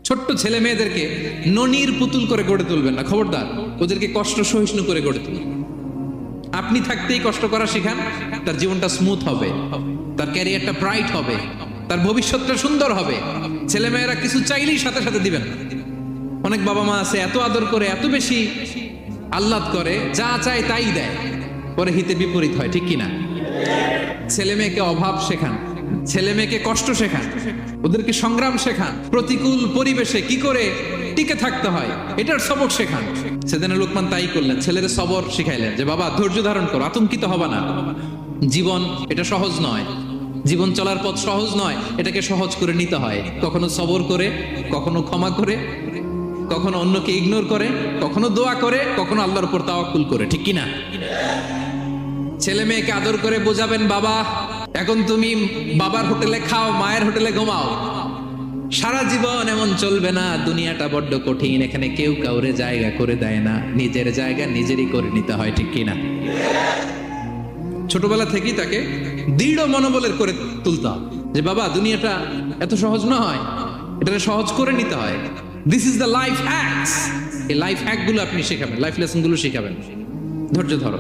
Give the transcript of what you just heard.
ছোট্ট ছেলে মেয়েদেরকে ননির পুতুল করে গড়ে তুলবেন না, খবরদার। ওদেরকে কষ্ট সহিষ্ণু করে গড়ে তুলুন। আপনি থাকতেই কষ্ট করা শিখান, তার জীবনটা স্মুথ হবে, তার ক্যারিয়ারটা ব্রাইট হবে, তার ভবিষ্যৎটা সুন্দর হবে। ছেলে মেয়েরা কিছু চাইলেই সাথে সাথে দিবেন। অনেক বাবা মা আছে এত আদর করে, এত বেশি আহ্লাদ করে, যা চায় তাই দেয়, পরে হিতে বিপরীত হয়, ঠিক কিনা? ছেলে মেয়েকে অভাব শেখান, ছেলে মেয়েকে কষ্ট শেখান, ওদেরকে সংগ্রাম শেখান, প্রতিকূল পরিবেশে কি করে টিকে থাকতে হয় এটার সবক শেখান। সেদিন লোকমান তাই করলেন, ছেলের সবর শিখাইলেন যে বাবা ধৈর্য ধারণ করো, আতঙ্কিত হবে না। জীবন এটা সহজ নয়, জীবন চলার পথ সহজ নয়, এটাকে সহজ করে নিতে হয়। কখনো সবর করে, কখনো ক্ষমা করে, কখনো অন্যকে ইগনোর করে, কখনো দোয়া করে, কখনো আল্লাহর উপর তাওয়াক্কুল করে, ঠিক কিনা? ছেলে মেয়েকে আদর করে বোঝাবেন, বাবা এখন তুমি বাবার হোটেলে খাও, মায়ের হোটেলে ঘুমাও, সারা জীবন এমন চলবে না, দুনিয়াটা বড্ড কঠিন, এখানে কেউ কাউরে জায়গা করে দেয় না, নিজের জায়গা নিজেরই করে নিতে হয়, ঠিক কিনা? ছোটবেলা থেকেই তাকে দৃঢ় মনোবলের করে তুলতে হবে যে বাবা দুনিয়াটা এত সহজ নয়, এটাকে সহজ করে নিতে হয়। This is the life hacks. এই লাইফ হ্যাক গুলো আপনি শেখাবেন, লাইফ লেসন গুলো শেখাবেন। ধৈর্য ধরো।